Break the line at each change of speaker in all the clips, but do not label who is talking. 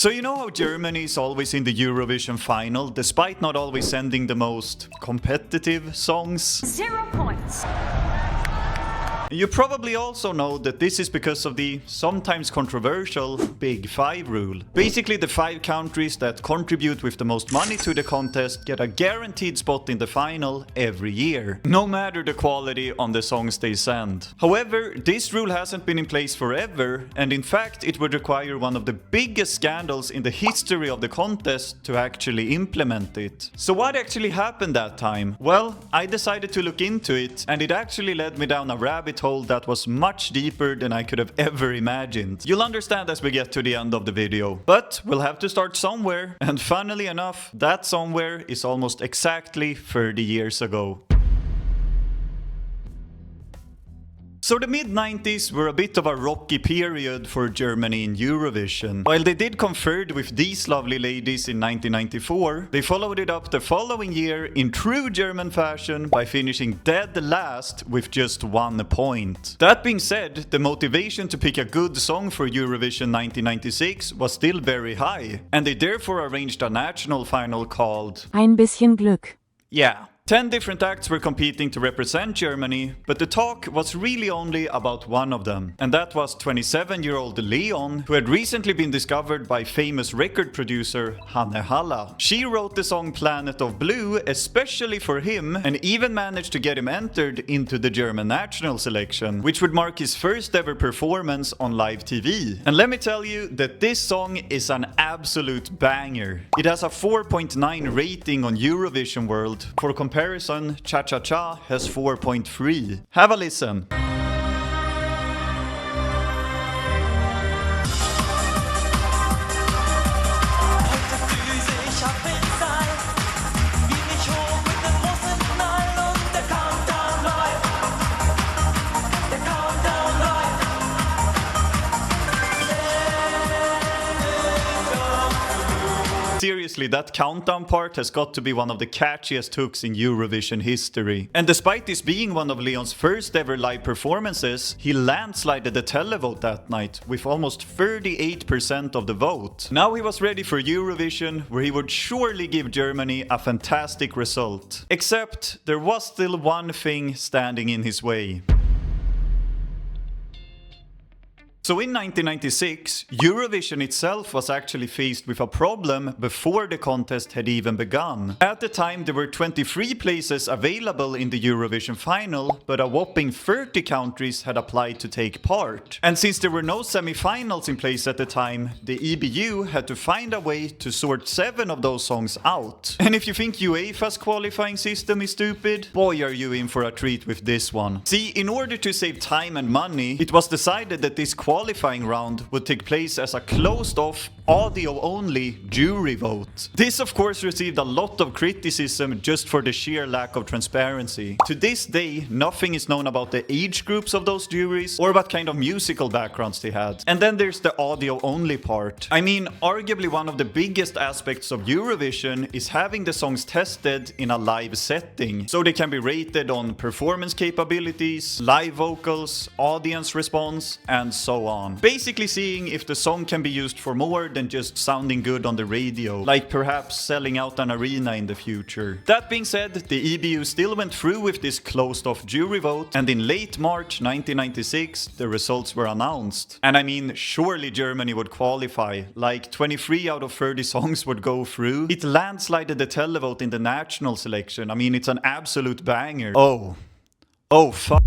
So you know how Germany is always in the Eurovision final, despite not always sending the most competitive songs?
0 points.
You probably also know that this is because of the sometimes controversial Big Five rule. Basically, the 5 countries that contribute with the most money to the contest get a guaranteed spot in the final every year, no matter the quality on the songs they send. However, this rule hasn't been in place forever, and in fact it would require one of the biggest scandals in the history of the contest to actually implement it. So what actually happened that time? Well, I decided to look into it, and it actually led me down a rabbit hole that was much deeper than I could have ever imagined. You'll understand as we get to the end of the video. But we'll have to start somewhere, and funnily enough, that somewhere is almost exactly 30 years ago. So the mid-90s were a bit of a rocky period for Germany in Eurovision. While they did come third with these lovely ladies in 1994, they followed it up the following year in true German fashion by finishing dead last with just 1 point. That being said, the motivation to pick a good song for Eurovision 1996 was still very high, and they therefore arranged a national final called
bisschen Glück.
Yeah. 10 different acts were competing to represent Germany, but the talk was really only about one of them. And that was 27-year-old León, who had recently been discovered by famous record producer Hanne Halla. She wrote the song Planet of Blue especially for him, and even managed to get him entered into the German national selection, which would mark his first ever performance on live TV. And let me tell you that this song is an absolute banger. It has a 4.9 rating on Eurovision World. For comparison, Cha Cha Cha has 4.3. Have a listen. Seriously, that countdown part has got to be one of the catchiest hooks in Eurovision history. And despite this being one of León's first ever live performances, he landslided the televote that night with almost 38% of the vote. Now he was ready for Eurovision, where he would surely give Germany a fantastic result. Except there was still one thing standing in his way. So in 1996, Eurovision itself was actually faced with a problem before the contest had even begun. At the time, there were 23 places available in the Eurovision final, but a whopping 30 countries had applied to take part. And since there were no semi-finals in place at the time, the EBU had to find a way to sort 7 of those songs out. And if you think UEFA's qualifying system is stupid, boy are you in for a treat with this one. See, in order to save time and money, it was decided that this qualifying round would take place as a closed-off, audio-only jury vote. This of course received a lot of criticism just for the sheer lack of transparency. To this day, nothing is known about the age groups of those juries or what kind of musical backgrounds they had. And then there's the audio-only part. I mean, arguably one of the biggest aspects of Eurovision is having the songs tested in a live setting, so they can be rated on performance capabilities, live vocals, audience response, and so on. Basically seeing if the song can be used for more than just sounding good on the radio, like perhaps selling out an arena in the future. That being said, the EBU still went through with this closed-off jury vote, and in late March 1996, the results were announced. And I mean, surely Germany would qualify, like 23 out of 30 songs would go through. It landslided the televote in the national selection. I mean, it's an absolute banger. Oh fuck.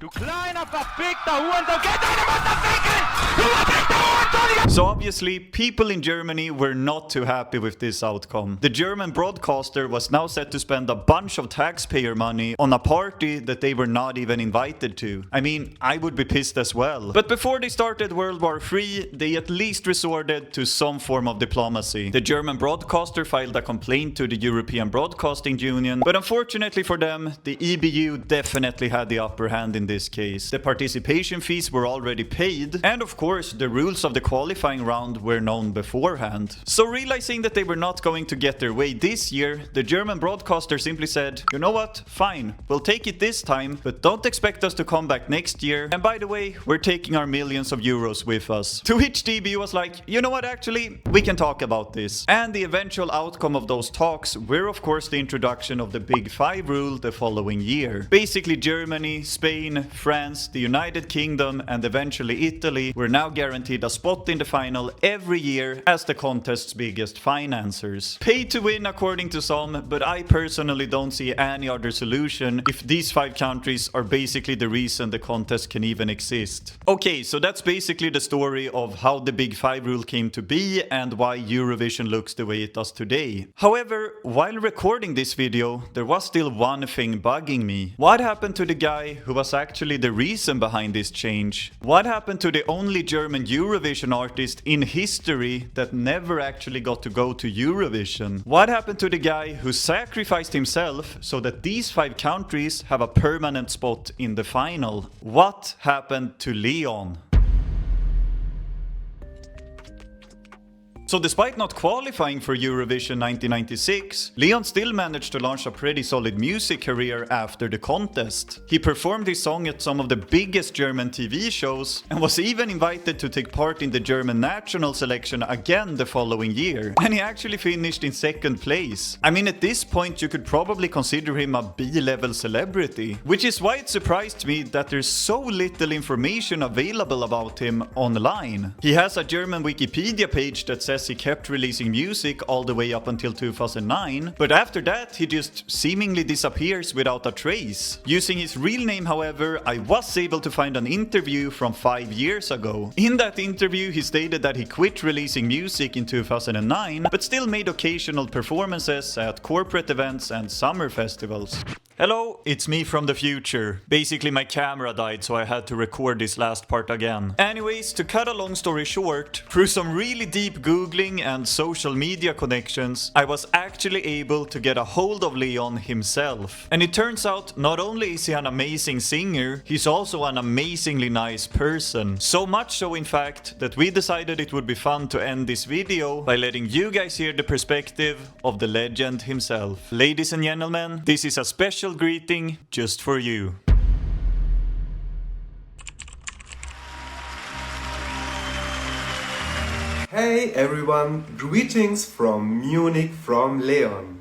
Du kleiner verfickter Hurensohn, geh deine Mutter ficken! Du verfickter Hurensohn!
So obviously, people in Germany were not too happy with this outcome. The German broadcaster was now set to spend a bunch of taxpayer money on a party that they were not even invited to. I mean, I would be pissed as well. But before they started World War III, they at least resorted to some form of diplomacy. The German broadcaster filed a complaint to the European Broadcasting Union, but unfortunately for them, the EBU definitely had the upper hand in this case. The participation fees were already paid, and of course, the rules of the qualifying qualifying round were known beforehand. So realizing that they were not going to get their way this year, the German broadcaster simply said, you know what, fine, we'll take it this time, but don't expect us to come back next year, and by the way, we're taking our millions of euros with us. To which DB was like, you know what, actually, we can talk about this. And the eventual outcome of those talks were of course the introduction of the Big Five rule the following year. Basically Germany, Spain, France, the United Kingdom and eventually Italy were now guaranteed a spot in the final every year as the contest's biggest financiers. Pay to win according to some, but I personally don't see any other solution if these 5 countries are basically the reason the contest can even exist. Okay, so that's basically the story of how the Big Five rule came to be and why Eurovision looks the way it does today. However, while recording this video, there was still one thing bugging me. What happened to the guy who was actually the reason behind this change? What happened to the only German Eurovision artist in history that never actually got to go to Eurovision? What happened to the guy who sacrificed himself so that these 5 countries have a permanent spot in the final? What happened to León? So despite not qualifying for Eurovision 1996, León still managed to launch a pretty solid music career after the contest. He performed his song at some of the biggest German TV shows and was even invited to take part in the German national selection again the following year. And he actually finished in 2nd place. I mean, at this point you could probably consider him a B-level celebrity, which is why it surprised me that there's so little information available about him online. He has a German Wikipedia page that says he kept releasing music all the way up until 2009, but after that he just seemingly disappears without a trace. Using his real name, however, I was able to find an interview from 5 years ago. In that interview he stated that he quit releasing music in 2009, but still made occasional performances at corporate events and summer festivals. Hello, it's me from the future. Basically my camera died, so I had to record this last part again. Anyways, to cut a long story short, through some really deep googling and social media connections, I was actually able to get a hold of León himself. And it turns out not only is he an amazing singer, he's also an amazingly nice person. So much so in fact that we decided it would be fun to end this video by letting you guys hear the perspective of the legend himself. Ladies and gentlemen, this is a special greeting just for you.
Hey everyone, greetings from Munich, from León.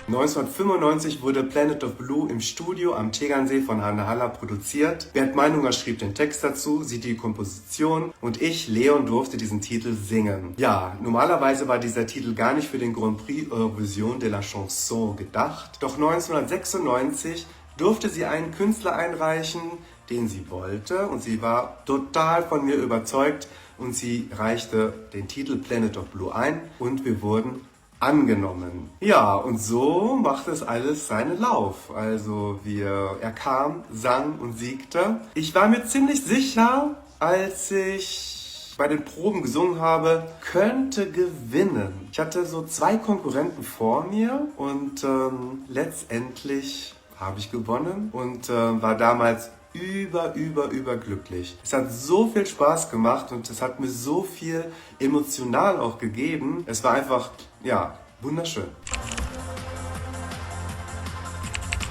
1995 wurde Planet of Blue im Studio am Tegernsee von Hanne Haller produziert. Bernd Meinunger schrieb den Text dazu, sie die Komposition und ich, León, durfte diesen Titel singen. Ja, normalerweise war dieser Titel gar nicht für den Grand Prix Eurovision de la Chanson gedacht. Doch 1996 durfte sie einen Künstler einreichen, den sie wollte, und sie war total von mir überzeugt und sie reichte den Titel Planet of Blue ein und wir wurden angenommen. Ja, und so macht es alles seinen Lauf. Also er kam, sang und siegte. Ich war mir ziemlich sicher, als ich bei den Proben gesungen habe, könnte gewinnen. Ich hatte so 2 Konkurrenten vor mir und letztendlich habe ich gewonnen und war damals überglücklich. Es hat so viel Spaß gemacht und es hat mir so viel emotional auch gegeben. Es war einfach, ja, wunderschön.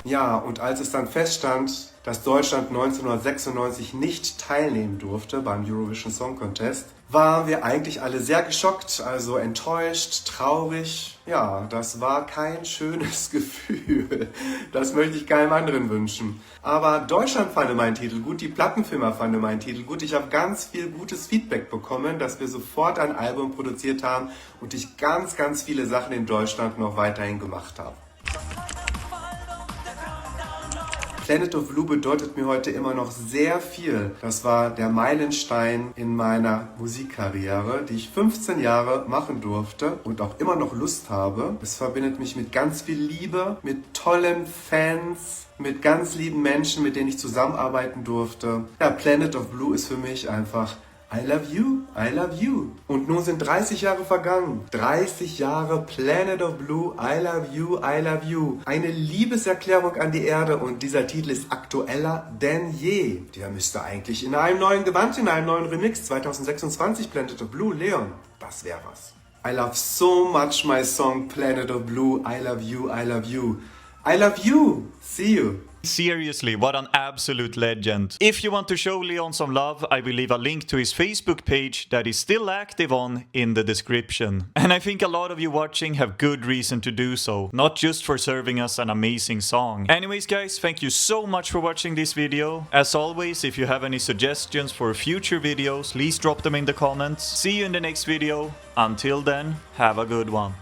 Ja, und als es dann feststand, dass Deutschland 1996 nicht teilnehmen durfte beim Eurovision Song Contest, waren wir eigentlich alle sehr geschockt, also enttäuscht, traurig. Ja, das war kein schönes Gefühl. Das möchte ich keinem anderen wünschen. Aber Deutschland fand meinen Titel gut, die Plattenfirma fand meinen Titel gut. Ich habe ganz viel gutes Feedback bekommen, dass wir sofort ein Album produziert haben und ich ganz viele Sachen in Deutschland noch weiterhin gemacht habe. Planet of Blue bedeutet mir heute immer noch sehr viel. Das war der Meilenstein in meiner Musikkarriere, die ich 15 Jahre machen durfte und auch immer noch Lust habe. Es verbindet mich mit ganz viel Liebe, mit tollen Fans, mit ganz lieben Menschen, mit denen ich zusammenarbeiten durfte. Ja, Planet of Blue ist für mich einfach I love you, I love you. Und nun sind 30 Jahre vergangen. 30 Jahre Planet of Blue, I love you, I love you. Eine Liebeserklärung an die Erde und dieser Titel ist aktueller denn je. Der müsste eigentlich in einem neuen Gewand, in einem neuen Remix 2026 Planet of Blue, Leon. Das wäre was. I love so much my song Planet of Blue, I love you, I love you. I love you. See you.
Seriously, what an absolute legend. If you want to show León some love, I will leave a link to his Facebook page that is still active on in the description. And I think a lot of you watching have good reason to do so, not just for serving us an amazing song. Anyways guys, thank you so much for watching this video. As always, if you have any suggestions for future videos, please drop them in the comments. See you in the next video. Until then, have a good one.